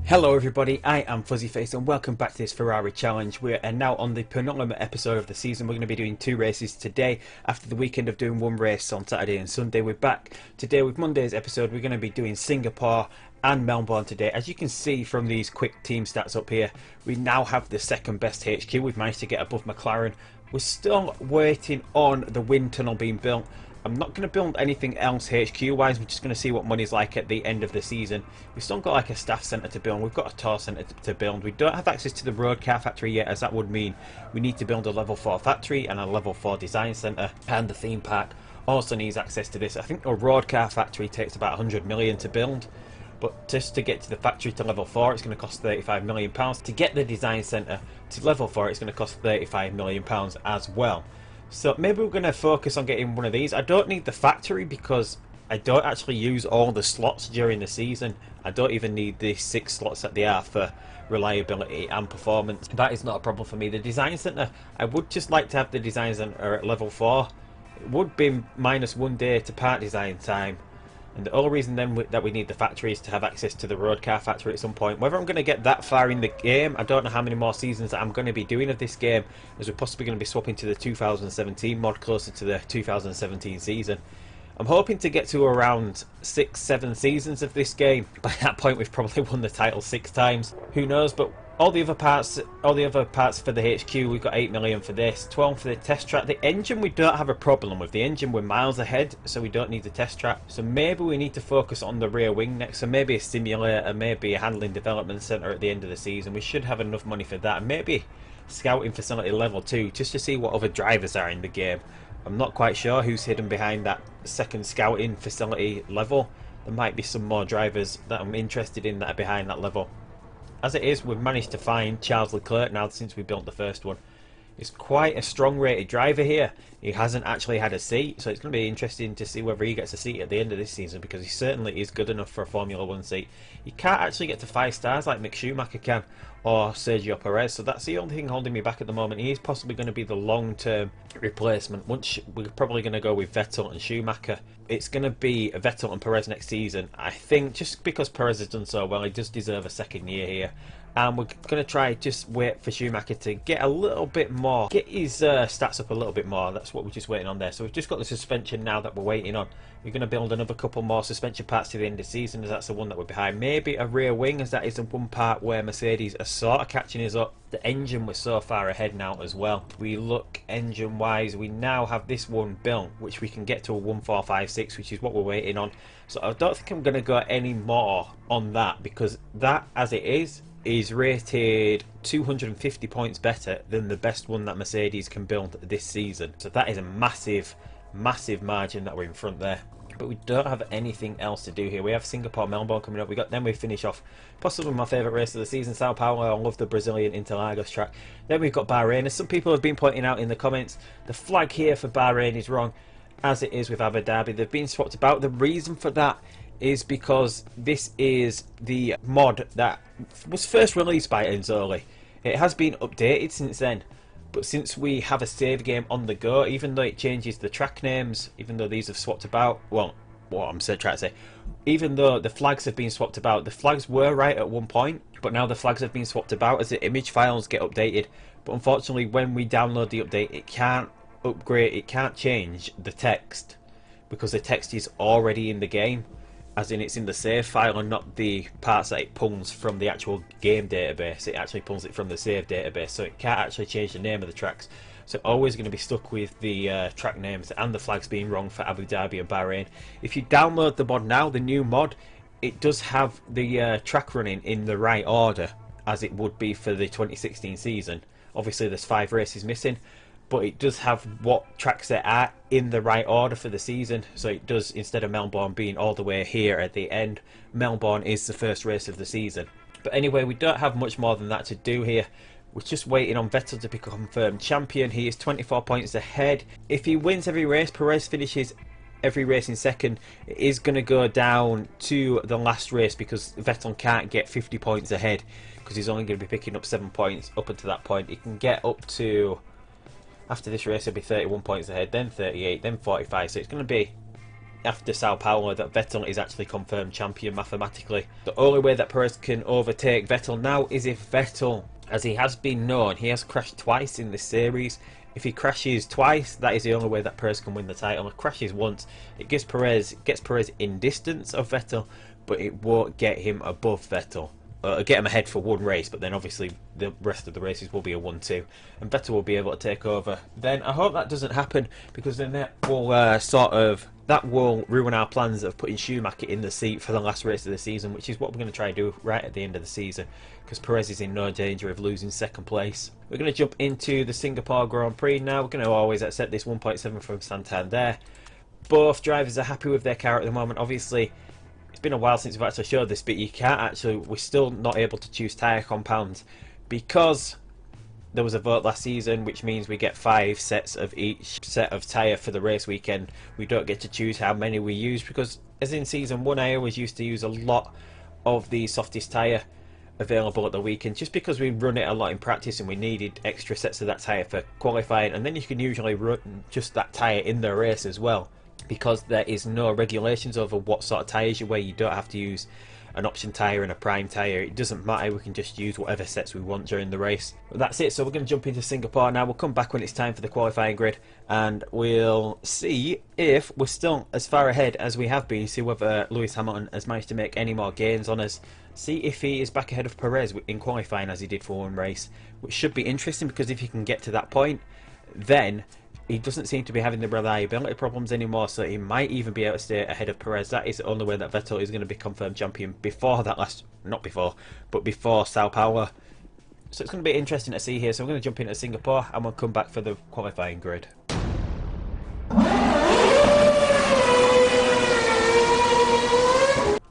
Hello everybody, I am Fuzzyface and welcome back to this Ferrari challenge. We are now on the penultimate episode of the season. We're going to be doing 2 races today after the weekend of doing 1 race on Saturday and Sunday. We're back today with Monday's episode. We're going to be doing Singapore and Melbourne today. As you can see from these quick team stats up here, we now have the second best HQ. We've managed to get above McLaren. We're still waiting on the wind tunnel being built. I'm not going to build anything else HQ wise. We're just going to see what money's like at the end of the season. We've still got like a staff centre to build. We've got a tour centre to build. We don't have access to the road car factory yet, as that would mean we need to build a level 4 factory and a level 4 design centre, and the theme park also needs access to this. I think a road car factory takes about 100 million to build, but just to get to the factory to level 4 it's going to cost 35 million pounds. To get the design centre to level 4 it's going to cost 35 million pounds as well. So maybe we're going to focus on getting one of these. I don't need the factory because I don't actually use all the slots during the season. I don't even need the 6 slots that they are for reliability and performance. That is not a problem for me. The design centre, I would just like to have the design centre at level 4. It would be -1 day to part design time. And the only reason then that we need the factory is to have access to the road car factory at some point. Whether I'm going to get that far in the game, I don't know how many more seasons that I'm going to be doing of this game, as we're possibly going to be swapping to the 2017 mod closer to the 2017 season. I'm hoping to get to around 6-7 seasons of this game. By that point we've probably won the title 6 times. Who knows, but all the other parts for the HQ, we've got 8 million for this, 12 for the test track. The engine we don't have a problem with. The engine we're miles ahead, so we don't need the test track. So maybe we need to focus on the rear wing next. So maybe a simulator, maybe a handling development centre at the end of the season. We should have enough money for that. And maybe scouting facility level 2, just to see what other drivers are in the game. I'm not quite sure who's hidden behind that second scouting facility level. There might be some more drivers that I'm interested in that are behind that level. As it is, we've managed to find Charles Leclerc now since we built the first one. He's quite a strong rated driver here. He hasn't actually had a seat, so it's going to be interesting to see whether he gets a seat at the end of this season, because he certainly is good enough for a Formula 1 seat. He can't actually get to 5 stars like Mick Schumacher can, or Sergio Perez, so that's the only thing holding me back at the moment. He is possibly going to be the long-term replacement. Once we're probably going to go with Vettel and Schumacher. It's going to be Vettel and Perez next season. I think just because Perez has done so well, he does deserve a second year here. And we're going to try just wait for Schumacher to get a little bit more, get his stats up a little bit more. That's what we're just waiting on there. So we've just got the suspension now that we're waiting on. We're going to build another couple more suspension parts to the end of the season, as that's the one that we're behind. Maybe a rear wing, as that is the one part where Mercedes are sort of catching us up. The engine was so far ahead now as well. We look engine wise, we now have this one built, which we can get to a 1456, which is what we're waiting on. So I don't think I'm going to go any more on that, because that as it is rated 250 points better than the best one that Mercedes can build this season. So that is a massive margin that we're in front there. But we don't have anything else to do here. We have Singapore, Melbourne coming up. Then we finish off possibly my favourite race of the season, Sao Paulo. I love the Brazilian Interlagos track. Then we've got Bahrain. As some people have been pointing out in the comments, the flag here for Bahrain is wrong, as it is with Abu Dhabi. They've been swapped about. The reason for that is because this is the mod that was first released by Enzoli. It has been updated since then, but since we have a save game on the go, even though it changes the track names, even though these have swapped about, well, what I'm trying to say, even though the flags have been swapped about, the flags were right at one point, but now the flags have been swapped about as the image files get updated. But unfortunately, when we download the update, it can't upgrade, it can't change the text, because the text is already in the game, as in it's in the save file and not the parts that it pulls from the actual game database. It actually pulls it from the save database, so it can't actually change the name of the tracks. So always going to be stuck with the track names and the flags being wrong for Abu Dhabi and Bahrain. If you download the mod now, the new mod, it does have the track running in the right order as it would be for the 2016 season. Obviously there's 5 races missing, but it does have what tracks there are in the right order for the season. So it does, instead of Melbourne being all the way here at the end, Melbourne is the first race of the season. But anyway, we don't have much more than that to do here. We're just waiting on Vettel to become confirmed champion. He is 24 points ahead. If he wins every race, Perez finishes every race in second. It is going to go down to the last race, because Vettel can't get 50 points ahead, because he's only going to be picking up 7 points up until that point. He can get up to, after this race he'll be 31 points ahead, then 38, then 45, so it's going to be after Sao Paulo that Vettel is actually confirmed champion mathematically. The only way that Perez can overtake Vettel now is if Vettel, as he has been known, he has crashed twice in this series. If he crashes twice, that is the only way that Perez can win the title. If he crashes once, it gets Perez in distance of Vettel, but it won't get him above Vettel. Get him ahead for one race, but then obviously the rest of the races will be a 1-2, and Vettel will be able to take over. Then I hope that doesn't happen, because then that will that will ruin our plans of putting Schumacher in the seat for the last race of the season, which is what we're going to try to do right at the end of the season, because Perez is in no danger of losing second place. We're going to jump into the Singapore Grand Prix now. We're going to always accept this 1.7 from Santander. Both drivers are happy with their car at the moment. Obviously, it's been a while since we've actually showed this, but we're still not able to choose tyre compounds because there was a vote last season, which means we get 5 sets of each set of tyre for the race weekend. We don't get to choose how many we use, because as in season 1 I always used to use a lot of the softest tyre available at the weekend, just because we run it a lot in practice and we needed extra sets of that tyre for qualifying, and then you can usually run just that tyre in the race as well, because there is no regulations over what sort of tyres you wear. You don't have to use an option tyre and a prime tyre. It doesn't matter, we can just use whatever sets we want during the race. But that's it, so we're going to jump into Singapore now. We'll come back when it's time for the qualifying grid, and we'll see if we're still as far ahead as we have been, see whether Lewis Hamilton has managed to make any more gains on us, see if he is back ahead of Perez in qualifying as he did for one race, which should be interesting, because if he can get to that point, then he doesn't seem to be having the reliability problems anymore, so he might even be able to stay ahead of Perez. That is the only way that Vettel is going to be confirmed champion before before Sao Paulo. So it's going to be interesting to see here. So we're going to jump into Singapore and we'll come back for the qualifying grid.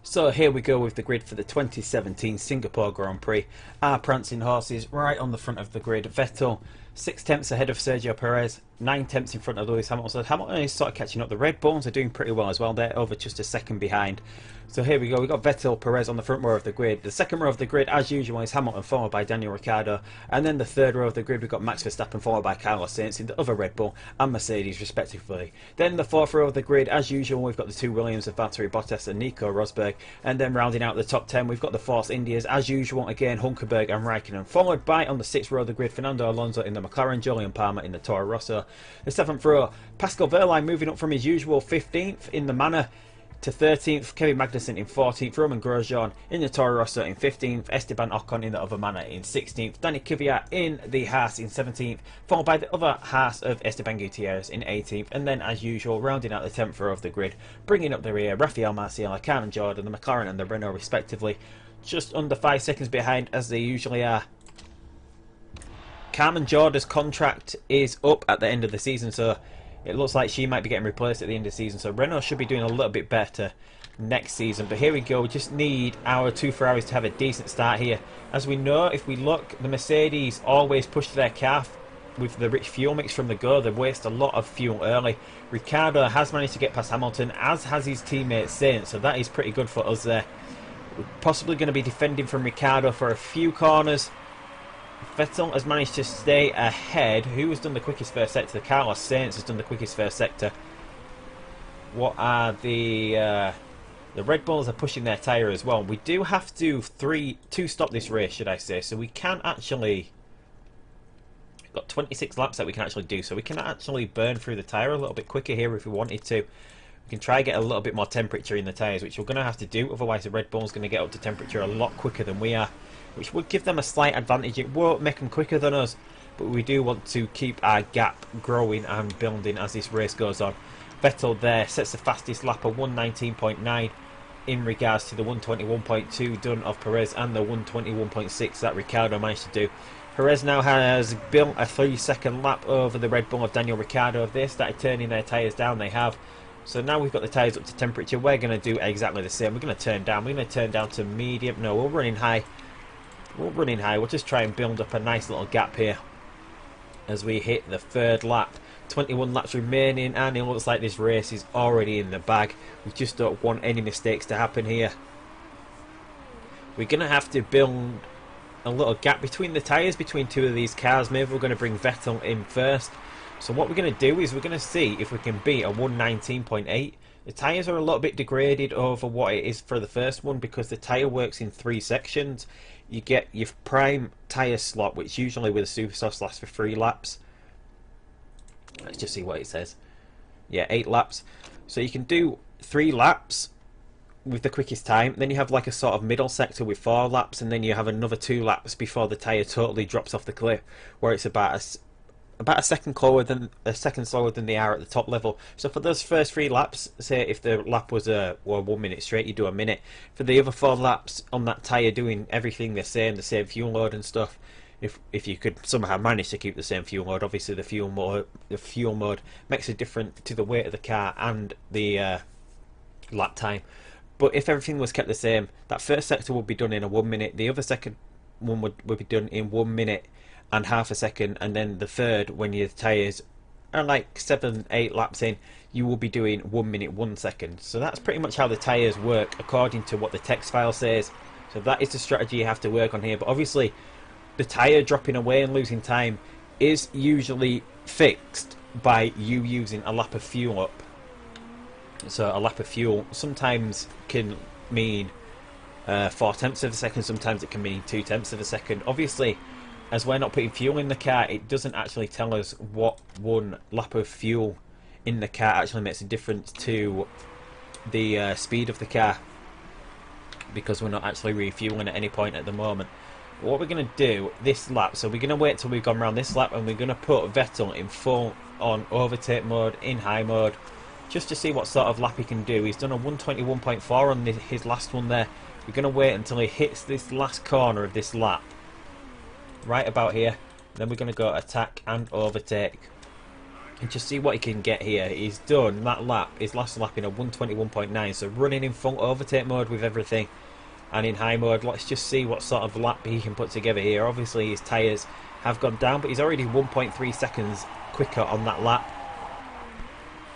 So here we go with the grid for the 2017 Singapore Grand Prix. Our prancing horses right on the front of the grid. Vettel 6 tenths ahead of Sergio Perez, 9 tenths in front of Lewis Hamilton. So Hamilton is sort of catching up. The Red Bulls are doing pretty well as well. They're over just a second behind. So here we go. We've got Vettel, Perez on the front row of the grid. The second row of the grid, as usual, is Hamilton, followed by Daniel Ricciardo. And then the third row of the grid, we've got Max Verstappen, followed by Carlos Sainz in the other Red Bull and Mercedes, respectively. Then the fourth row of the grid, as usual, we've got the 2 Williams of Valtteri Bottas and Nico Rosberg. And then rounding out the top 10, we've got the Force Indias, as usual, again, Hulkenberg and Raikkonen. Followed by, on the 6th row of the grid, Fernando Alonso in the McLaren, Julian Palmer in the Toro Rosso. The 7th row, Pascal Wehrlein moving up from his usual 15th in the Manor to 13th, Kevin Magnussen in 14th, Roman Grosjean in the Toro Rosso in 15th, Esteban Ocon in the other Manor in 16th, Danny Kvyat in the Haas in 17th, followed by the other Haas of Esteban Gutierrez in 18th, and then as usual rounding out the 10th row of the grid, bringing up the rear, Rafael Marcial, Carmen Jordan, the McLaren and the Renault respectively, just under 5 seconds behind as they usually are. Carmen Jordan's contract is up at the end of the season, so it looks like she might be getting replaced at the end of the season. So Renault should be doing a little bit better next season. But here we go. We just need our 2 Ferraris to have a decent start here. As we know, if we look, the Mercedes always push their car with the rich fuel mix from the go. They waste a lot of fuel early. Ricciardo has managed to get past Hamilton, as has his teammate Sainz. So that is pretty good for us there. We're possibly going to be defending from Ricciardo for a few corners. Vettel has managed to stay ahead. Who has done the quickest first sector? Carlos Sainz has done the quickest first sector. What are the Red Bulls are pushing their tyre as well. We do have to stop this race, should I say. So we can actually, we've got 26 laps that we can actually do. So we can actually burn through the tyre a little bit quicker here if we wanted to. We can try and get a little bit more temperature in the tyres, which we're going to have to do. Otherwise the Red Bull's going to get up to temperature a lot quicker than we are, which would give them a slight advantage. It won't make them quicker than us, but we do want to keep our gap growing and building as this race goes on. Vettel there sets the fastest lap of 119.9 in regards to the 121.2 done of Perez and the 121.6 that Ricciardo managed to do. Perez now has built a 3-second lap over the Red Bull of Daniel Ricciardo. If they started turning their tyres down, they have. So now we've got the tyres up to temperature. We're going to do exactly the same. We're going to turn down. We're going to turn down to medium. No, we're running high. We'll just try and build up a nice little gap here as we hit the 3rd lap. 21 laps remaining, and it looks like this race is already in the bag. We just don't want any mistakes to happen here. We're going to have to build a little gap between the tyres between 2 of these cars. Maybe we're going to bring Vettel in first. So what we're going to do is we're going to see if we can beat a 119.8 The tyres are a little bit degraded over what it is for the first one because the tyre works in 3 sections. You get your prime tyre slot, which usually with a super soft lasts for 3 laps. Let's just see what it says. Yeah, 8 laps. So you can do 3 laps with the quickest time. Then you have like a sort of middle sector with 4 laps, and then you have another 2 laps before the tyre totally drops off the cliff, where it's about a second slower than they are at the top level. So for those first 3 laps, say if the lap was a 1 minute straight, you do a minute. For the other 4 laps on that tyre, doing everything the same fuel load and stuff, if you could somehow manage to keep the same fuel load. Obviously the fuel mode makes a difference to the weight of the car and the lap time. But if everything was kept the same, that first sector would be done in a 1 minute, the other second one would be done in 1 minute and half a second, and then the third, when your tyres are like 7-8 laps in, you will be doing 1 minute 1 second. So that's pretty much how the tyres work according to what the text file says. So that is the strategy you have to work on here. But obviously the tyre dropping away and losing time is usually fixed by you using a lap of fuel up. So a lap of fuel sometimes can mean 4/10 of a second, sometimes it can mean 2/10 of a second. Obviously, as we're not putting fuel in the car, it doesn't actually tell us what 1 lap of fuel in the car actually makes a difference to the speed of the car, because we're not actually refueling at any point at the moment. What we're going to do this lap, so we're going to wait till we've gone around this lap, and we're going to put Vettel in full on overtake mode, in high mode, just to see what sort of lap he can do. He's done a 121.4 on his last one there. We're going to wait until he hits this last corner of this lap, right about here. Then we're going to go attack and overtake and just see what he can get here. He's done that lap, his last lap, in a 121.9, so running in full overtake mode with everything and in high mode. Let's just see what sort of lap he can put together here. Obviously his tyres have gone down, but he's already 1.3 seconds quicker on that lap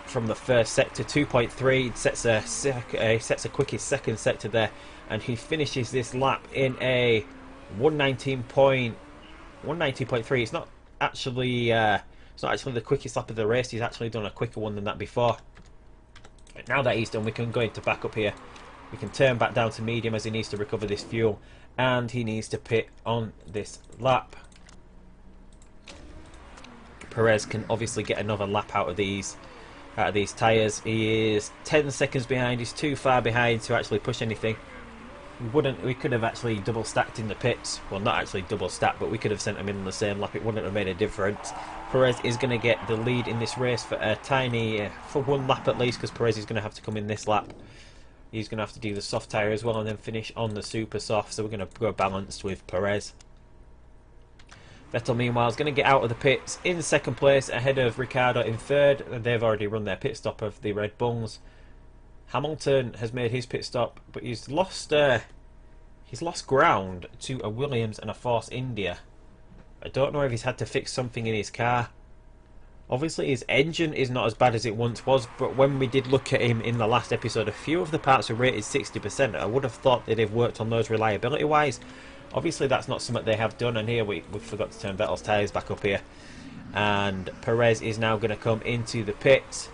from the first sector. 2.3 sets a quickest second sector there, and he finishes this lap in a 119.3. It's not actually the quickest lap of the race. He's actually done a quicker one than that before. Now that he's done, we can go into backup here. We can turn back down to medium as he needs to recover this fuel, and he needs to pit on this lap. Perez can obviously get another lap out of these tyres. He is 10 seconds behind. He's too far behind to actually push anything. We could have actually double stacked in the pits. Well, not actually double stacked, but we could have sent him in the same lap. It wouldn't have made a difference. Perez is going to get the lead in this race for a tiny, for 1 lap at least, because Perez is going to have to come in this lap. He's going to have to do the soft tyre as well and then finish on the super soft. So we're going to go balanced with Perez. Vettel, meanwhile, is going to get out of the pits in 2nd place ahead of Ricciardo in 3rd. They've already run their pit stop of the Red Bulls. Hamilton has made his pit stop, but he's lost ground to a Williams and a Force India. I don't know if he's had to fix something in his car. Obviously his engine is not as bad as it once was, but when we did look at him in the last episode, a few of the parts were rated 60%. I would have thought that they've worked on those reliability wise. Obviously that's not something they have done, and here we forgot to turn Vettel's tyres back up here. And Perez is now going to come into the pits.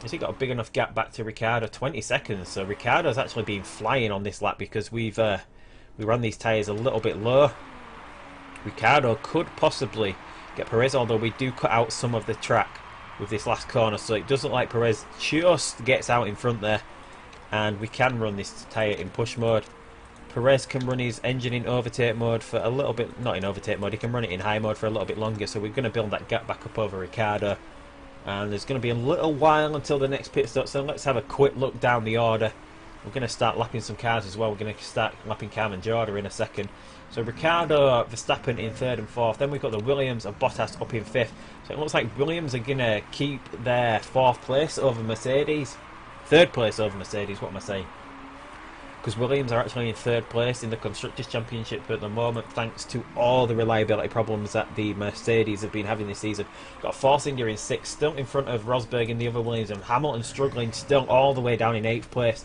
Has he got a big enough gap back to Ricciardo? 20 seconds. So Ricciardo's actually been flying on this lap because we ran these tyres a little bit low. Ricciardo could possibly get Perez, although we do cut out some of the track with this last corner, so it does look like Perez just gets out in front there, and we can run this tyre in push mode. Perez can run his engine in overtake mode for a little bit, not in overtake mode, he can run it in high mode for a little bit longer, so we're going to build that gap back up over Ricciardo, and there's going to be a little while until the next pit stop, so let's have a quick look down the order. We're going to start lapping some cars as well. We're going to start lapping Carmen Jorda in a second. So Ricciardo, Verstappen in 3rd and 4th. Then we've got the Williams and Bottas up in 5th. So it looks like Williams are going to keep their 4th place over Mercedes. 3rd place over Mercedes, what am I saying? Because Williams are actually in 3rd place in the Constructors' Championship at the moment, thanks to all the reliability problems that the Mercedes have been having this season. Got Force India in 6th, still in front of Rosberg and the other Williams, and Hamilton struggling still all the way down in 8th place.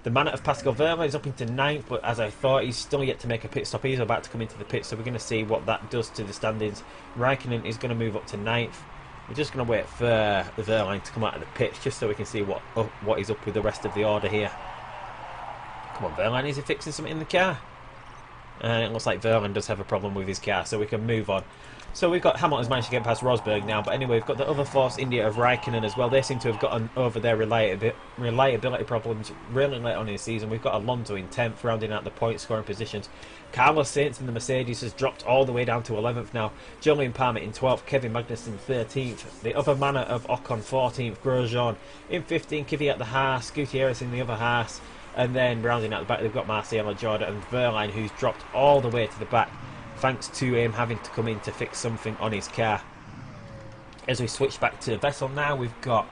The man of Pascal Verma is up into 9th, but as I thought, he's still yet to make a pit stop. He's about to come into the pit, so we're going to see what that does to the standings. Raikkonen is going to move up to 9th. We're just going to wait for Verline to come out of the pitch just so we can see what is up with the rest of the order here. Come on, Verline, is he fixing something in the car? And it looks like Verline does have a problem with his car, so we can move on. So we've got Hamilton's managed to get past Rosberg now, but anyway, we've got the other Force India of Raikkonen as well. They seem to have gotten over their reliability problems really late on in the season. We've got Alonso in 10th, rounding out the point scoring positions. Carlos Sainz in the Mercedes has dropped all the way down to 11th now. Julian Palmer in 12th, Kevin Magnussen 13th. The other manner of Ocon 14th, Grosjean in 15th, Kvyat at the Haas, Gutierrez in the other Haas. And then rounding out the back, they've got Marcelo Jordan and Verline, who's dropped all the way to the back, thanks to him having to come in to fix something on his car. As we switch back to Vettel now, we've got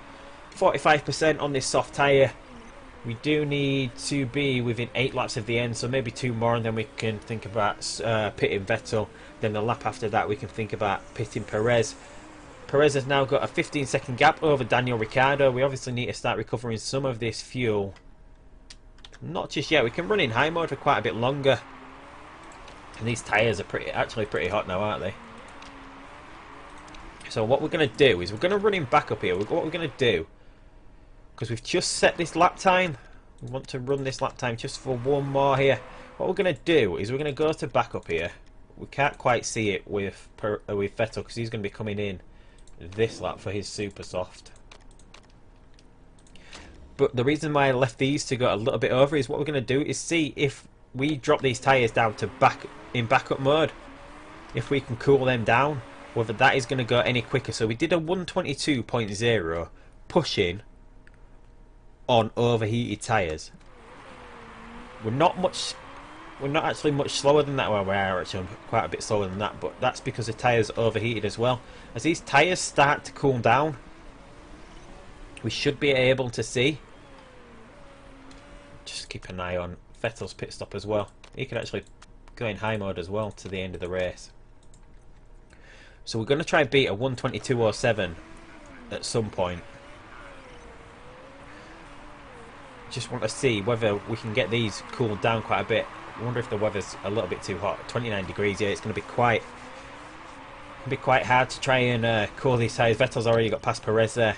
45% on this soft tyre. We do need to be within 8 laps of the end, so maybe 2 more, and then we can think about pitting Vettel. Then the lap after that, we can think about pitting Perez. Perez has now got a 15-second gap over Daniel Ricciardo. We obviously need to start recovering some of this fuel. Not just yet. We can run in high mode for quite a bit longer. And these tyres are actually pretty hot now, aren't they? So what we're going to do is we're going to run him back up here. What we're going to do, because we've just set this lap time, we want to run this lap time just for 1 more here. What we're going to do is we're going to go to back up here. We can't quite see it with Vettel because he's going to be coming in this lap for his super soft. But the reason why I left these to go a little bit over is what we're going to do is see if we drop these tyres down to backup mode, if we can cool them down, whether that is going to go any quicker. So we did a 122.0 push-in on overheated tyres. We're not actually much slower than that. Well, we are actually quite a bit slower than that, but that's because the tyres are overheated as well. As these tyres start to cool down, we should be able to see. Just keep an eye on Vettel's pit stop as well. He could actually go in high mode as well to the end of the race. So we're going to try and beat a 122.07 at some point. Just want to see whether we can get these cooled down quite a bit. I wonder if the weather's a little bit too hot. 29 degrees, yeah, it's going to be quite hard to try and cool these tyres. Vettel's already got past Perez there.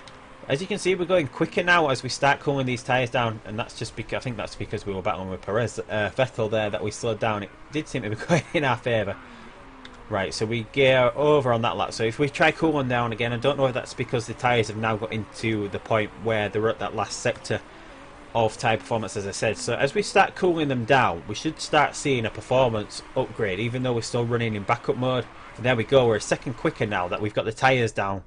As you can see, we're going quicker now as we start cooling these tyres down, and that's just because I think that's because we were battling with Vettel there that we slowed down. It did seem to be going in our favour. Right, so we gear over on that lap. So if we try cooling down again, I don't know if that's because the tyres have now got into the point where they're at that last sector of tyre performance, as I said. So as we start cooling them down, we should start seeing a performance upgrade, even though we're still running in backup mode. And there we go, we're a second quicker now that we've got the tyres down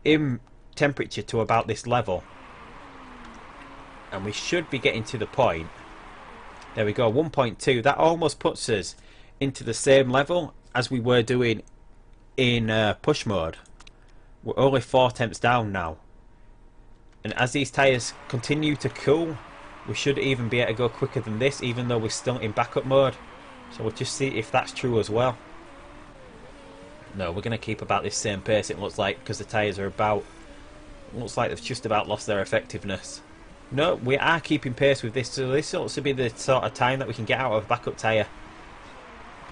in temperature to about this level, and we should be getting to the point. There we go, 1.2. That almost puts us into the same level as we were doing in push mode. We're only 4 temps down now, and as these tyres continue to cool, we should even be able to go quicker than this, even though we're still in backup mode. So we'll just see if that's true as well. No, we're going to keep about this same pace, it looks like, because the tyres are about, looks like they've just about lost their effectiveness. No, we are keeping pace with this, so this ought to be the sort of time that we can get out of a backup tyre.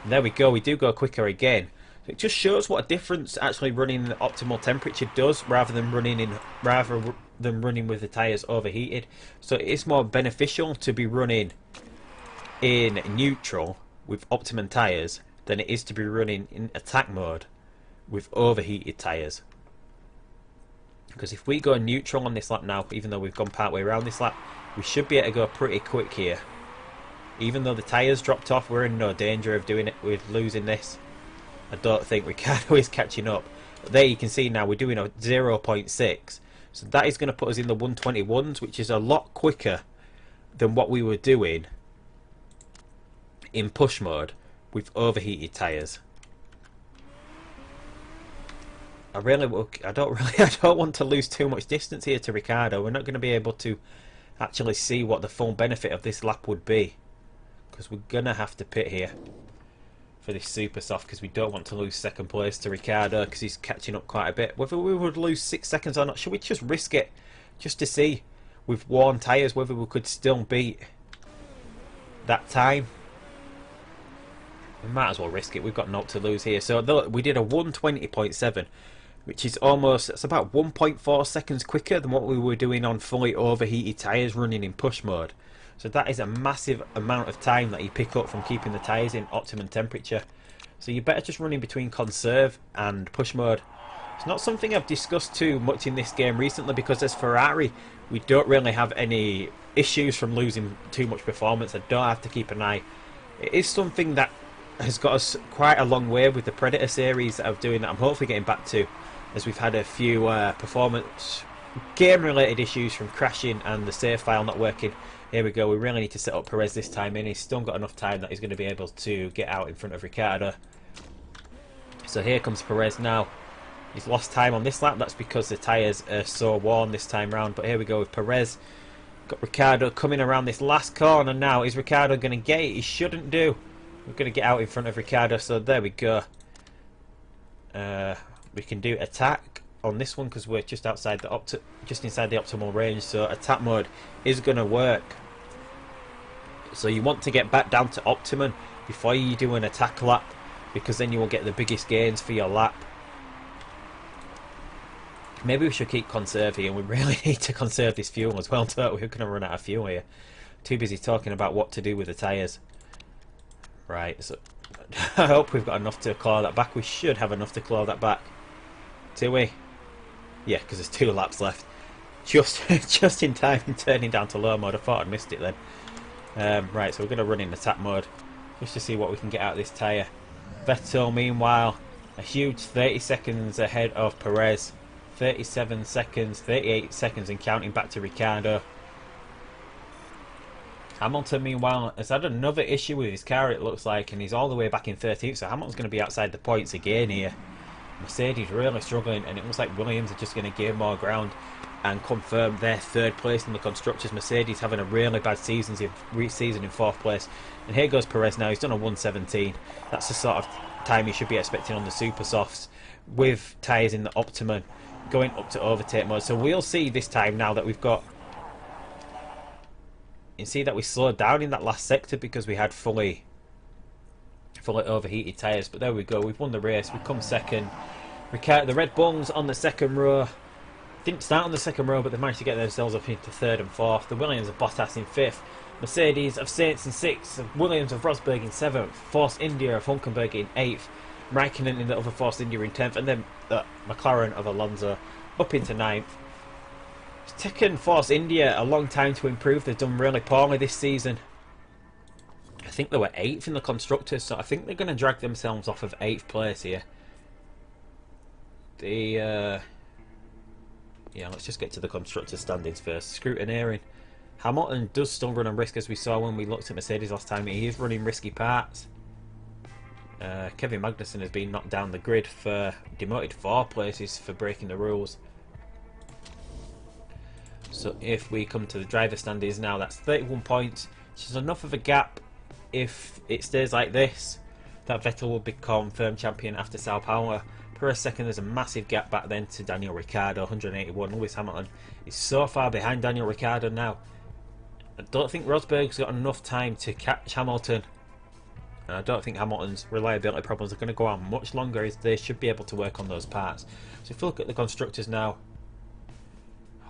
And there we go, we do go quicker again. It just shows what a difference actually running in optimal temperature does, rather than running with the tyres overheated. So it is more beneficial to be running in neutral with optimum tyres than it is to be running in attack mode with overheated tyres. Because if we go neutral on this lap now, even though we've gone part way around this lap, we should be able to go pretty quick here. Even though the tyres dropped off, we're in no danger of doing it with losing this. I don't think Ricciardo is catching up. But there you can see now we're doing a 0.6. So that is going to put us in the 121s, which is a lot quicker than what we were doing in push mode with overheated tyres. I don't want to lose too much distance here to Ricciardo. We're not going to be able to actually see what the full benefit of this lap would be, because we're going to have to pit here for this super soft, because we don't want to lose second place to Ricciardo, because he's catching up quite a bit. Whether we would lose 6 seconds or not, should we just risk it just to see with worn tyres whether we could still beat that time? We might as well risk it. We've got naught to lose here. So we did a 120.7. which is almost, it's about 1.4 seconds quicker than what we were doing on fully overheated tyres running in push mode. So that is a massive amount of time that you pick up from keeping the tyres in optimum temperature. So you're better just running between conserve and push mode. It's not something I've discussed too much in this game recently, because as Ferrari we don't really have any issues from losing too much performance. I don't have to keep an eye. It is something that has got us quite a long way with the Predator series of doing that I'm hopefully getting back to, as we've had a few performance game related issues from crashing and the save file not working. Here we go, we really need to set up Perez this time in. He's still got enough time that he's going to be able to get out in front of Ricciardo. So here comes Perez now. He's lost time on this lap, that's because the tyres are so worn this time round. But here we go with Perez. Got Ricciardo coming around this last corner now. Is Ricciardo going to get it? He shouldn't do. We're going to get out in front of Ricciardo, so there we go. We can do attack on this one because we're just outside the just inside the optimal range, so attack mode is going to work. So you want to get back down to optimum before you do an attack lap, because then you will get the biggest gains for your lap. Maybe we should keep conserve here. We really need to conserve this fuel as well, don't we? We're going to run out of fuel here. Too busy talking about what to do with the tyres. Right, so I hope we've got enough to claw that back. We should have enough to claw that back. Do we? Yeah, because there's 2 laps left. Just in time turning down to low mode. I thought I'd missed it then. Right, so we're going to run in attack mode just to see what we can get out of this tyre. Vettel, meanwhile, a huge 30 seconds ahead of Perez. 37 seconds, 38 seconds and counting back to Ricciardo. Hamilton, meanwhile, has had another issue with his car, it looks like, and he's all the way back in 13th, so Hamilton's going to be outside the points again here. Mercedes really struggling, and it looks like Williams are just going to gain more ground and confirm their 3rd place in the Constructors. Mercedes having a really bad season in 4th place. And here goes Perez now, he's done a 1:17. That's the sort of time you should be expecting on the super softs, with tyres in the optimum, going up to overtake mode. So we'll see this time now that we've got... You see that we slowed down in that last sector because we had fully overheated tyres. But there we go, we've won the race, we've come second. The Red Bulls on the second row. Didn't start on the second row, but they managed to get themselves up into 3rd and 4th. The Williams of Bottas in 5th. Mercedes of Sainz in 6th. Williams of Rosberg in 7th. Force India of Hulkenberg in 8th. Raikkonen in the other Force India in 10th. And then McLaren of Alonso up into 9th. It's taken Force India a long time to improve. They've done really poorly this season. I think they were 8th in the Constructors, so I think they're going to drag themselves off of 8th place here. Yeah, let's just get to the Constructors standings first. Scrutineering. Hamilton does still run a risk, as we saw when we looked at Mercedes last time. He is running risky parts. Kevin Magnussen has been knocked down the grid for demoted 4 places for breaking the rules. So if we come to the driver standings now, that's 31 points, which is enough of a gap. If it stays like this, that Vettel will become firm champion after Sao Paulo. Perez second, there's a massive gap back then to Daniel Ricciardo, 181. Lewis Hamilton is so far behind Daniel Ricciardo now. I don't think Rosberg's got enough time to catch Hamilton. And I don't think Hamilton's reliability problems are going to go on much longer, as they should be able to work on those parts. So if you look at the Constructors now,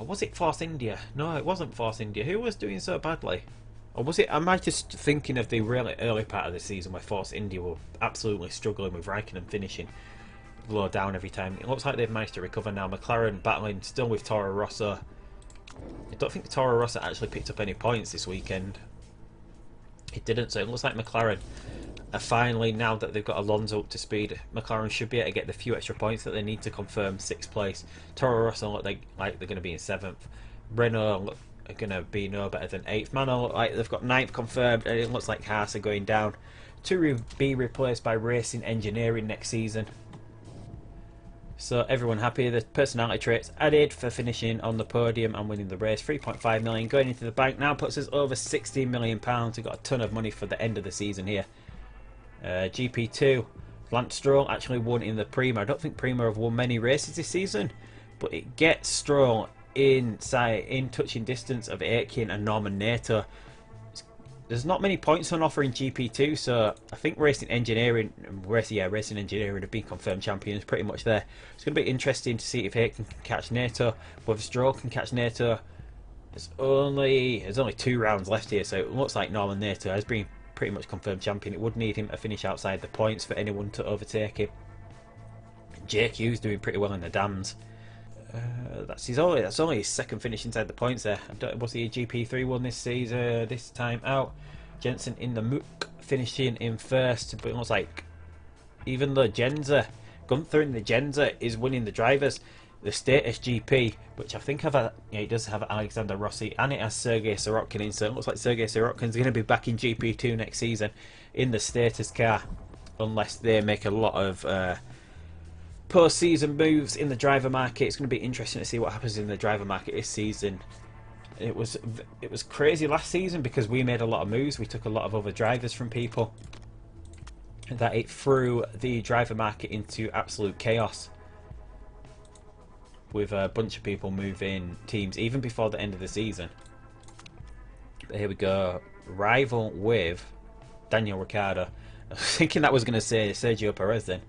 or was it Force India? No, it wasn't Force India. Who was doing so badly? Or was it... Am I just thinking of the really early part of the season where Force India were absolutely struggling with Raikkonen finishing low down every time? It looks like they've managed to recover now. McLaren battling still with Toro Rosso. I don't think Toro Rosso actually picked up any points this weekend. It didn't, so it looks like McLaren are finally, now that they've got Alonso up to speed, McLaren should be able to get the few extra points that they need to confirm 6th place. Toro Rosso look like they're going to be in 7th. Renault look are going to be no better than 8th. Manor look like they've got 9th confirmed, and it looks like Haas are going down to be replaced by Racing Engineering next season. So everyone happy. The personality traits added for finishing on the podium and winning the race. 3.5 million going into the bank now puts us over 16 million pounds. We've got a ton of money for the end of the season here. GP2, Lance Stroll actually won in the Prima. I don't think Prima have won many races this season, but it gets Stroll in touching distance of Aitken and Norman Nato. there's not many points on offer in GP2, so I think Racing Engineering have been confirmed champions pretty much there. It's going to be interesting to see if Hake can catch Nato, whether Stroll can catch Nato. There's only 2 rounds left here, so it looks like Norman Nato has been pretty much confirmed champion. It would need him to finish outside the points for anyone to overtake him. Jake Hughes doing pretty well in the dams. That's only his second finish inside the points there. Was he a GP3 one this season? This time out, Jensen in the muck finishing in first. But it looks like even though Gunther in the Genza is winning the drivers, the status GP, which I think it does have Alexander Rossi and it has Sergei Sorokin in. So it looks like Sergei Sorokin's going to be back in GP2 next season in the status car, unless they make a lot of post-season moves in the driver market. It's going to be interesting to see what happens in the driver market this season. It was crazy last season because we made a lot of moves. We took a lot of other drivers from people, that it threw the driver market into absolute chaos, with a bunch of people moving teams even before the end of the season. But here we go, rival with Daniel Ricciardo. I was thinking that was going to say Sergio Perez then,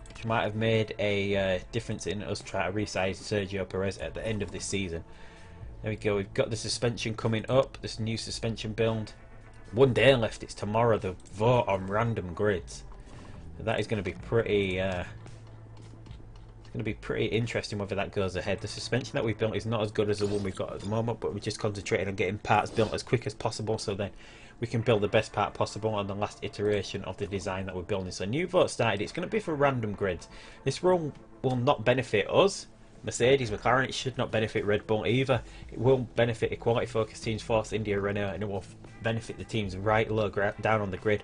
which might have made a difference in us trying to resize Sergio Perez at the end of this season. There we go, we've got the suspension coming up, this new suspension build. 1 day left, it's tomorrow, the vote on random grids. So that is going to be pretty interesting whether that goes ahead. The suspension that we've built is not as good as the one we've got at the moment, but we're just concentrating on getting parts built as quick as possible, so then we can build the best part possible on the last iteration of the design that we're building. So new vote started. It's going to be for random grids. This rule will not benefit us, Mercedes, McLaren. It should not benefit Red Bull either. It will benefit equality focused teams, Force India, Renault, and it will benefit the teams right low down on the grid.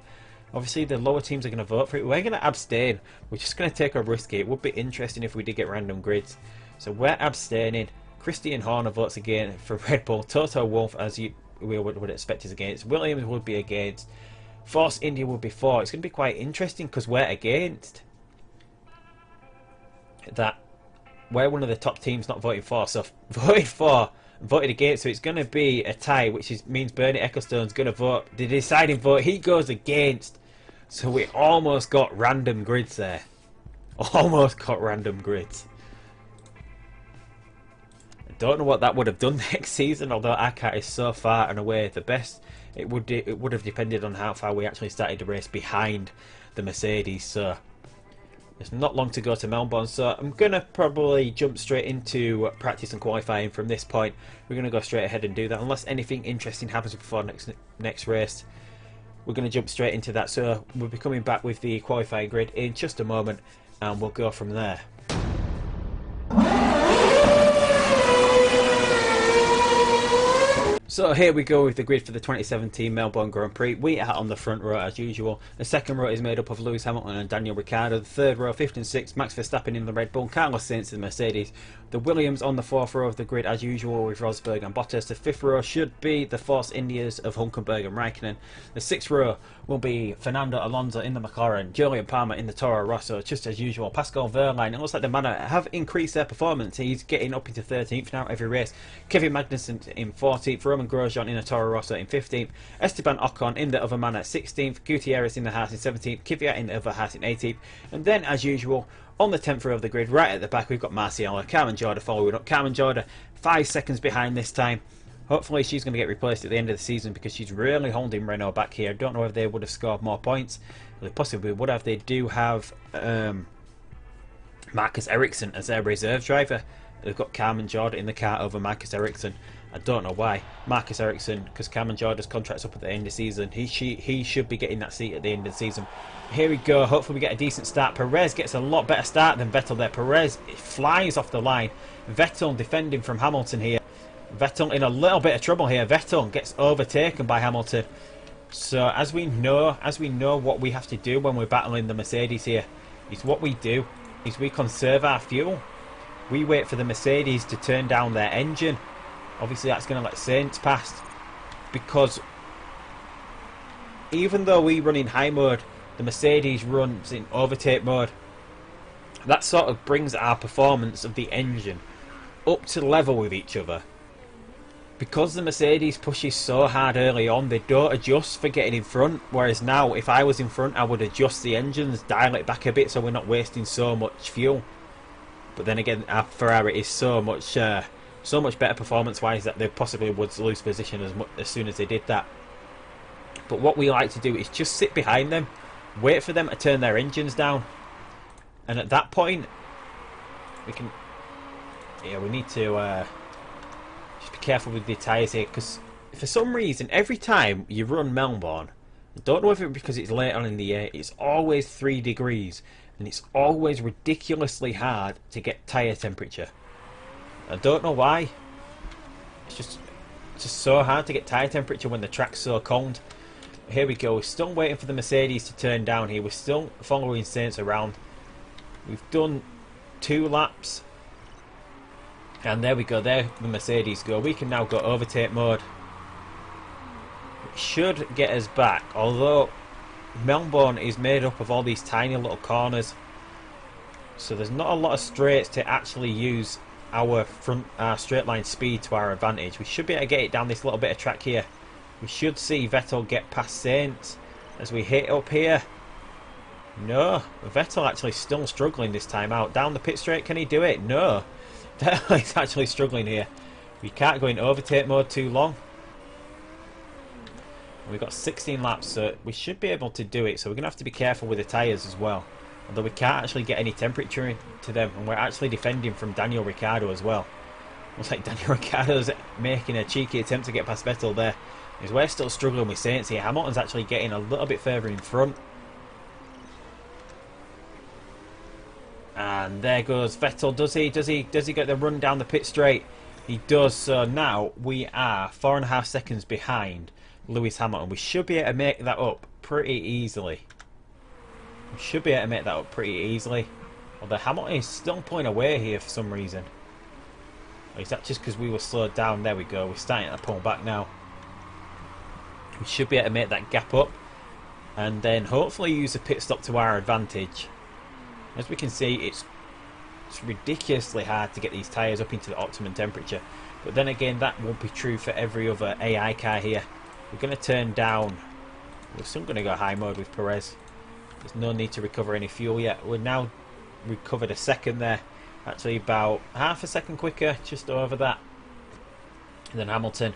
Obviously the lower teams are going to vote for it. We're going to abstain. We're just going to take a risk here. It would be interesting if we did get random grids. So we're abstaining. Christian Horner votes again for Red Bull. Toto Wolff, as we would expect, is against. Williams would be against. Force India would be for. It's going to be quite interesting because we're against. We're one of the top teams not voting for. So voted for and voted against. So it's going to be a tie, which means Bernie Ecclestone's going to vote. The deciding vote, he goes against. So we almost got random grids there. Almost got random grids. I don't know what that would have done next season, although our car is so far and away the best. It would have depended on how far we actually started the race behind the Mercedes. So there's not long to go to Melbourne, so I'm going to probably jump straight into practice and qualifying from this point. We're going to go straight ahead and do that, unless anything interesting happens before next race. We're going to jump straight into that, so we'll be coming back with the qualifying grid in just a moment, and we'll go from there. So here we go with the grid for the 2017 Melbourne Grand Prix. We are on the front row as usual. The second row is made up of Lewis Hamilton and Daniel Ricciardo. The third row, 5th and 6th, Max Verstappen in the Red Bull, Carlos Sainz in the Mercedes. The Williams on the fourth row of the grid as usual with Rosberg and Bottas. The fifth row should be the Force Indias of Hulkenberg and Raikkonen. The sixth row will be Fernando Alonso in the McLaren, Julian Palmer in the Toro Rosso, just as usual. Pascal Wehrlein, it looks like the man have increased their performance. He's getting up into 13th now every race. Kevin Magnussen in 14th, Roman Grosjean in the Toro Rosso in 15th, Esteban Ocon in the other man at 16th, Gutierrez in the Haas in 17th, Kvyat in the other Haas in 18th, and then as usual on the 10th row of the grid, right at the back, we've got Marciello, Carmen Jorda following up. Carmen Jorda 5 seconds behind this time. Hopefully she's going to get replaced at the end of the season because she's really holding Renault back here. I don't know if they would have scored more points. They possibly would have. They do have Marcus Ericsson as their reserve driver. They've got Carmen Jorda in the car over Marcus Ericsson. I don't know why. Marcus Ericsson, because Carmen Jorda's contract's up at the end of the season. He should be getting that seat at the end of the season. Here we go. Hopefully we get a decent start. Perez gets a lot better start than Vettel there. Perez flies off the line. Vettel defending from Hamilton here. Vettel in a little bit of trouble here. Vettel gets overtaken by Hamilton. So as we know what we have to do when we're battling the Mercedes here, is what we do is we conserve our fuel. We wait for the Mercedes to turn down their engine. Obviously that's going to let Sainz past, because even though we run in high mode, the Mercedes runs in overtake mode. That sort of brings our performance of the engine up to level with each other, because the Mercedes pushes so hard early on, they don't adjust for getting in front. Whereas now, if I was in front, I would adjust the engines, dial it back a bit so we're not wasting so much fuel. But then again, our Ferrari is so much better performance-wise that they possibly would lose position as soon as they did that. But what we like to do is just sit behind them, wait for them to turn their engines down, and at that point, we can. Yeah, we need to. Just be careful with the tyres here, because for some reason, every time you run Melbourne, I don't know if it's because it's late on in the year, it's always 3 degrees, and it's always ridiculously hard to get tyre temperature. I don't know why. It's just so hard to get tyre temperature when the track's so cold. Here we go, we're still waiting for the Mercedes to turn down here. We're still following Saints around. We've done 2 laps. And there we go, there the Mercedes go. We can now go overtake mode. It should get us back, although Melbourne is made up of all these tiny little corners. So there's not a lot of straights to actually use our straight line speed to our advantage. We should be able to get it down this little bit of track here. We should see Vettel get past Saints as we hit up here. No, Vettel actually still struggling this time out. Down the pit straight, can he do it? No. He's actually struggling here. We can't go in overtake mode too long. We've got 16 laps, so we should be able to do it. So we're going to have to be careful with the tyres as well. Although we can't actually get any temperature into them. And we're actually defending from Daniel Ricciardo as well. Looks like Daniel Ricciardo's making a cheeky attempt to get past Vettel there. Because we're still struggling with Saints here. Hamilton's actually getting a little bit further in front. And there goes Vettel. Does he get the run down the pit straight? He does. So now we are 4.5 seconds behind Lewis Hamilton. We should be able to make that up pretty easily. Although Hamilton is still pulling away here for some reason. Or is that just because we were slowed down? There we go. We're starting to pull back now. We should be able to make that gap up. And then hopefully use the pit stop to our advantage. As we can see, it's ridiculously hard to get these tyres up into the optimum temperature. But then again, that won't be true for every other AI car here. We're going to turn down. We're still going to go high mode with Perez. There's no need to recover any fuel yet. We're now recovered a second there. Actually about half a second quicker, just over that. And then Hamilton,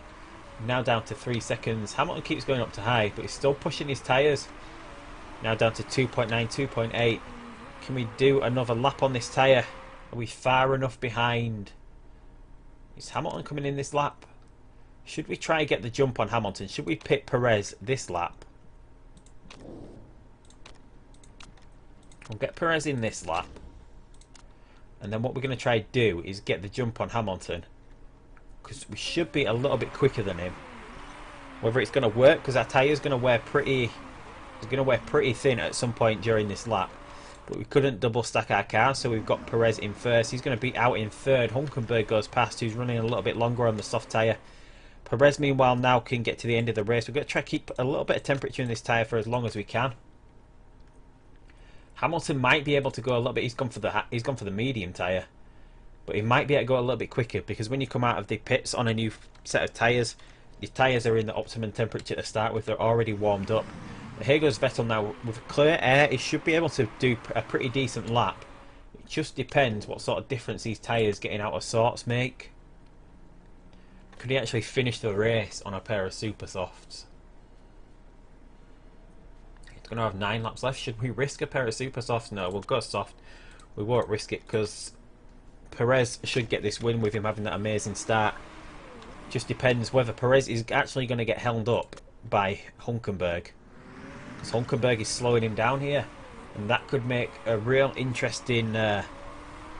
now down to 3 seconds. Hamilton keeps going up to high, but he's still pushing his tyres. Now down to 2.9, 2.8. Can we do another lap on this tyre? Are we far enough behind? Is Hamilton coming in this lap? Should we try and get the jump on Hamilton? Should we pit Perez this lap? We'll get Perez in this lap. And then what we're going to try to do is get the jump on Hamilton. Because we should be a little bit quicker than him. Whether it's going to work, because our tyre is going to wear pretty thin at some point during this lap. But we couldn't double stack our car, so we've got Perez in first. He's going to be out in third. Hulkenberg goes past, who's running a little bit longer on the soft tyre. Perez, meanwhile, now can get to the end of the race. We're going to try to keep a little bit of temperature in this tyre for as long as we can. Hamilton might be able to go a little bit. He's gone for the medium tyre, but he might be able to go a little bit quicker, because when you come out of the pits on a new set of tyres, your tyres are in the optimum temperature to start with. They're already warmed up. But here goes Vettel now with clear air. He should be able to do a pretty decent lap. It just depends what sort of difference these tyres getting out of sorts make. Could he actually finish the race on a pair of super softs? He's going to have 9 laps left. Should we risk a pair of super softs? No, we'll go soft. We won't risk it, because Perez should get this win with him having that amazing start. Just depends whether Perez is actually going to get held up by Hulkenberg. Because Hulkenberg is slowing him down here. And that could make a real interesting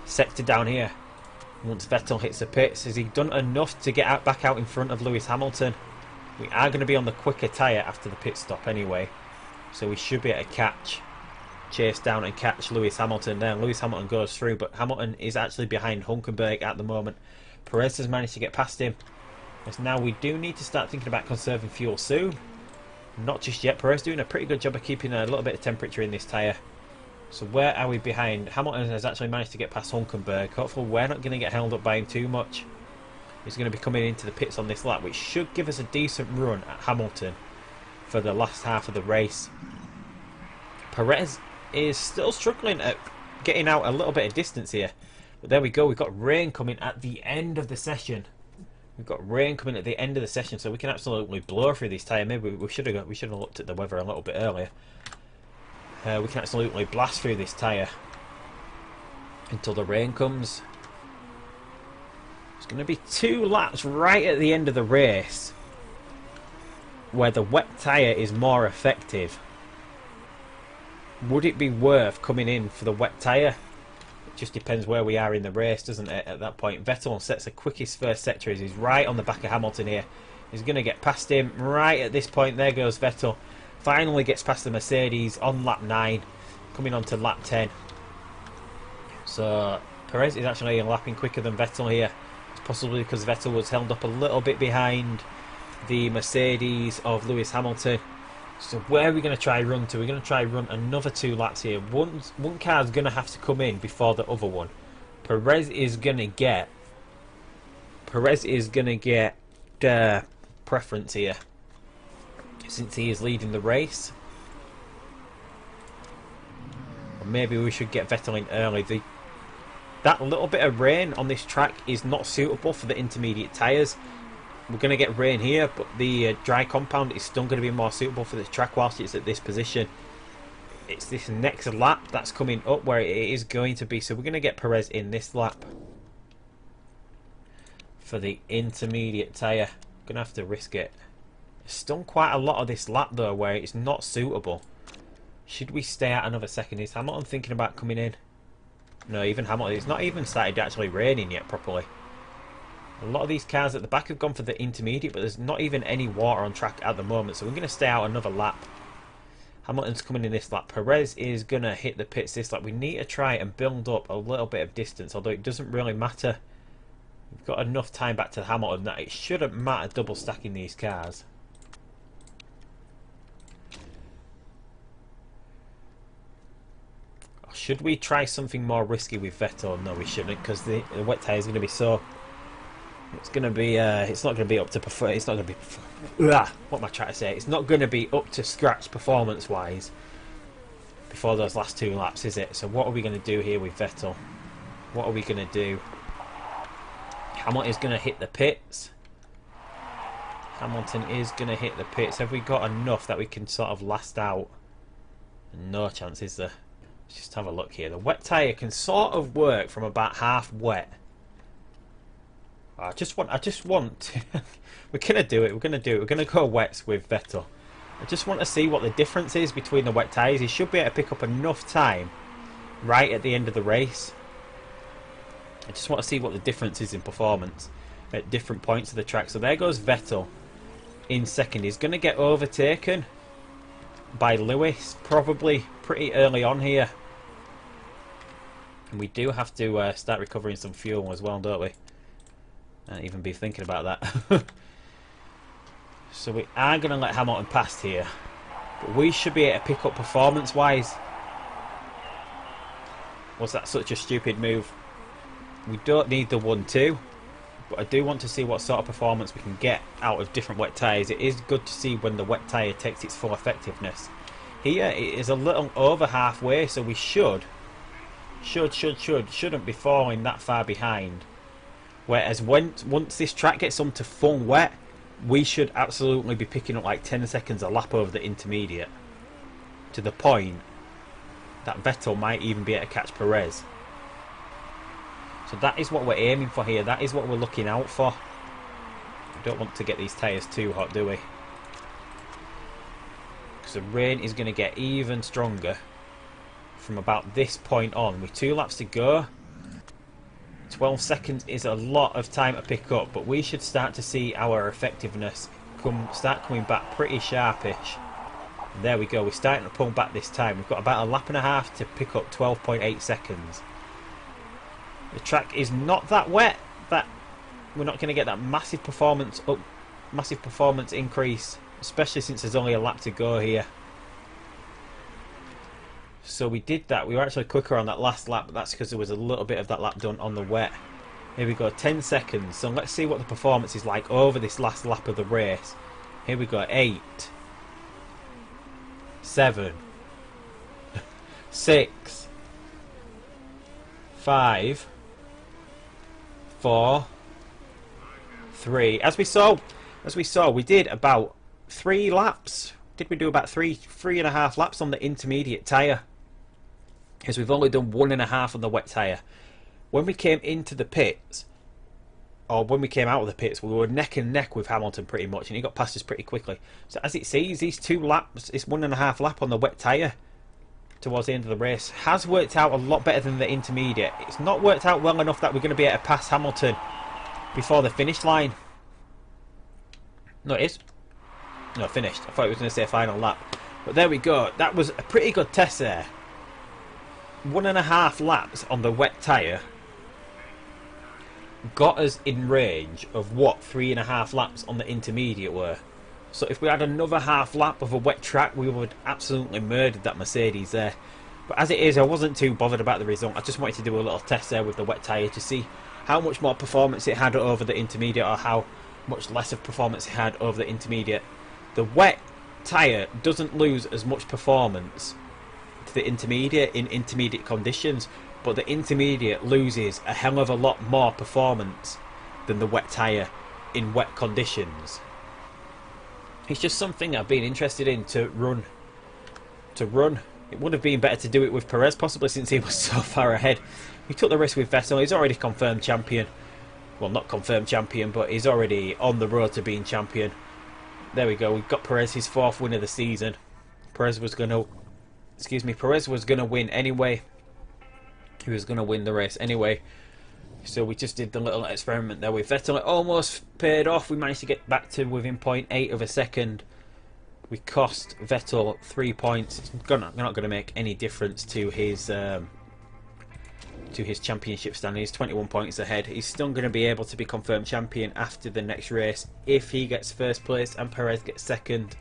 sector down here. Once Vettel hits the pits, has he done enough to get back out in front of Lewis Hamilton? We are going to be on the quicker tyre after the pit stop anyway. So we should be able to chase down and catch Lewis Hamilton there. Lewis Hamilton goes through, but Hamilton is actually behind Hulkenberg at the moment. Perez has managed to get past him. As now we do need to start thinking about conserving fuel soon. Not just yet. Perez doing a pretty good job of keeping a little bit of temperature in this tyre. So where are we behind? Hamilton has actually managed to get past Hulkenberg. Hopefully we're not going to get held up by him too much. is going to be coming into the pits on this lap, which should give us a decent run at Hamilton for the last half of the race. Perez is still struggling at getting out a little bit of distance here. But there we go, we've got rain coming at the end of the session. We've got rain coming at the end of the session, so we can absolutely blow through this tyre. Maybe we should have looked at the weather a little bit earlier. We can absolutely blast through this tyre until the rain comes. It's going to be 2 laps right at the end of the race where the wet tyre is more effective. Would it be worth coming in for the wet tyre? It just depends where we are in the race, doesn't it, at that point. Vettel sets the quickest first sector as he's right on the back of Hamilton here. He's going to get past him right at this point. There goes Vettel. Finally gets past the Mercedes on lap 9, coming on to lap 10. So Perez is actually lapping quicker than Vettel here. It's possibly because Vettel was held up a little bit behind the Mercedes of Lewis Hamilton. So where are we going to try run to? We're going to try run another 2 laps here. One car's going to have to come in before the other one. Perez is going to get preference here, since he is leading the race. Or maybe we should get Vettel in early. That little bit of rain on this track is not suitable for the intermediate tyres. We're going to get rain here, but the dry compound is still going to be more suitable for this track whilst it's at this position. It's this next lap that's coming up where it is going to be. So we're going to get Perez in this lap for the intermediate tyre. Going to have to risk it. There's still quite a lot of this lap though where it's not suitable. Should we stay out another second? Is Hamilton thinking about coming in? No, even Hamilton. It's not even started actually raining yet properly. A lot of these cars at the back have gone for the intermediate, but there's not even any water on track at the moment, so we're going to stay out another lap. Hamilton's coming in this lap. Perez is going to hit the pits this lap. We need to try and build up a little bit of distance, although it doesn't really matter. We've got enough time back to Hamilton that it shouldn't matter double stacking these cars. Should we try something more risky with Vettel? No, we shouldn't, because the wet tyre is going to be so... It's going to be, it's not going to be up to, it's not going to be, what am I trying to say? It's not going to be up to scratch performance-wise before those last 2 laps, is it? So what are we going to do here with Vettel? What are we going to do? Hamilton is going to hit the pits. Hamilton is going to hit the pits. Have we got enough that we can sort of last out? No chance, is there? Let's just have a look here. The wet tyre can sort of work from about half wet. I just want to, we're going to do it, we're going to go wets with Vettel. I just want to see what the difference is between the wet tyres. He should be able to pick up enough time right at the end of the race. I just want to see what the difference is in performance at different points of the track. So there goes Vettel in second. He's going to get overtaken by Lewis probably pretty early on here. And we do have to start recovering some fuel as well, don't we? Not even be thinking about that. So we are going to let Hamilton pass here, but we should be able to pick up performance wise. Was that such a stupid move? We don't need the 1-2, but I do want to see what sort of performance we can get out of different wet tyres. It is good to see when the wet tyre takes its full effectiveness. Here it is a little over halfway, so we shouldn't be falling that far behind. Whereas once this track gets on to full wet, we should absolutely be picking up like 10 seconds a lap over the intermediate, to the point that Vettel might even be able to catch Perez. So that is what we're aiming for here. That is what we're looking out for. We don't want to get these tyres too hot, do we? Because the rain is going to get even stronger from about this point on. With 2 laps to go, 12 seconds is a lot of time to pick up, but we should start to see our effectiveness start coming back pretty sharpish. And there we go, we're starting to pull back this time. We've got about a lap and a half to pick up 12.8 seconds. The track is not that wet that we're not going to get that massive performance increase, especially since there's only a lap to go here. So we did that. We were actually quicker on that last lap, but that's because there was a little bit of that lap done on the wet. Here we go, 10 seconds. So let's see what the performance is like over this last lap of the race. Here we go, 8, 7, 6, 5, 4, 3. As we saw, we did about 3 laps. Did we do about three and a half laps on the intermediate tyre? Because we've only done 1.5 on the wet tyre. When we came into the pits, or when we came out of the pits, we were neck and neck with Hamilton pretty much, and he got past us pretty quickly. So as it sees, these 2 laps, this 1.5 lap on the wet tyre towards the end of the race has worked out a lot better than the intermediate. It's not worked out well enough that we're going to be able to pass Hamilton before the finish line. No, it is. No, finished. I thought it was going to say final lap. But there we go. That was a pretty good test there. 1.5 laps on the wet tyre got us in range of what 3.5 laps on the intermediate were. So if we had another half lap of a wet track, we would absolutely murder that Mercedes there. But as it is, I wasn't too bothered about the result. I just wanted to do a little test there with the wet tyre to see how much more performance it had over the intermediate, or how much less of performance it had over the intermediate. The wet tyre doesn't lose as much performance to the intermediate in intermediate conditions, but the intermediate loses a hell of a lot more performance than the wet tyre in wet conditions. It's just something I've been interested in to run. It would have been better to do it with Perez, possibly, since he was so far ahead. We took the risk with Vettel. He's already confirmed champion. Well, not confirmed champion, but he's already on the road to being champion. There we go. We've got Perez, his 4th win of the season. Perez was going to win anyway. He was going to win the race anyway. So we just did the little experiment there with Vettel. It almost paid off. We managed to get back to within 0.8 of a second. We cost Vettel 3 points. It's not going to make any difference to his championship standing. He's 21 points ahead. He's still going to be able to be confirmed champion after the next race if he gets 1st place and Perez gets 2nd.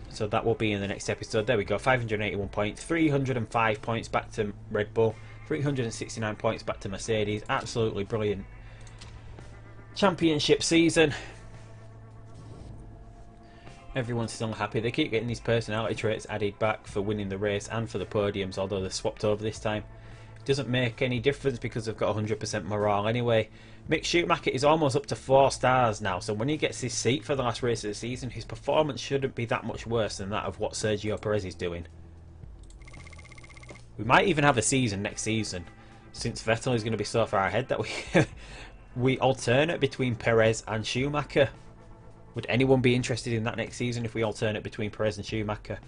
So that will be in the next episode. There we go, 581 points, 305 points back to Red Bull, 369 points back to Mercedes. Absolutely brilliant championship season. Everyone's still happy. They keep getting these personality traits added back for winning the race and for the podiums, although they're swapped over this time. It doesn't make any difference because they've got 100% morale anyway. Mick Schumacher is almost up to 4 stars now, so when he gets his seat for the last race of the season, his performance shouldn't be that much worse than that of what Sergio Perez is doing. We might even have a season next season, since Vettel is going to be so far ahead that we alternate between Perez and Schumacher. Would anyone be interested in that next season if we alternate between Perez and Schumacher?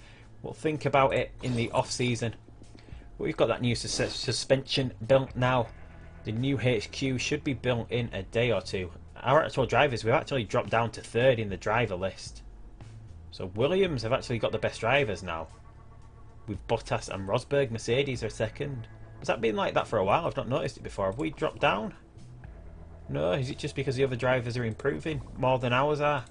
We'll think about it in the off-season. We've got that new suspension built now. The new HQ should be built in a day or two. Our actual drivers, we've actually dropped down to 3rd in the driver list. So Williams have actually got the best drivers now. With Bottas and Rosberg, Mercedes are 2nd. Has that been like that for a while? I've not noticed it before. Have we dropped down? No, is it just because the other drivers are improving more than ours are?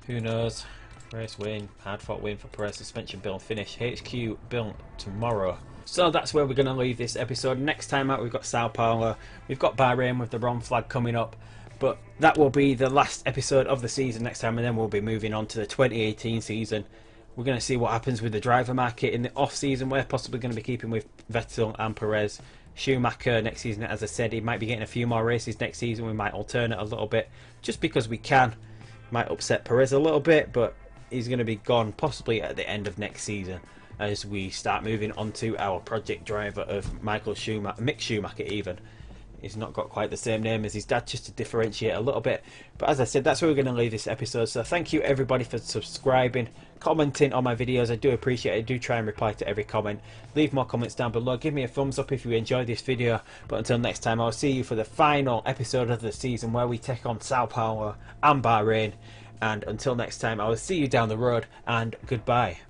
Who knows? Race win, hard fought win for Perez, suspension build finish, HQ built tomorrow. So that's where we're going to leave this episode. Next time out we've got Sao Paulo, we've got Bahrain with the wrong flag coming up, but that will be the last episode of the season next time, and then we'll be moving on to the 2018 season. We're going to see what happens with the driver market in the off season. We're possibly going to be keeping with Vettel and Perez. Schumacher next season, as I said, he might be getting a few more races next season. We might alternate a little bit just because we can. Might upset Perez a little bit, but he's going to be gone possibly at the end of next season as we start moving on to our project driver of Mick Schumacher even. He's not got quite the same name as his dad, just to differentiate a little bit. But as I said, that's where we're going to leave this episode. So thank you everybody for subscribing, commenting on my videos. I do appreciate it. I do try and reply to every comment. Leave more comments down below. Give me a thumbs up if you enjoyed this video. But until next time, I'll see you for the final episode of the season where we take on Sao Paulo and Bahrain. And until next time, I will see you down the road, and goodbye.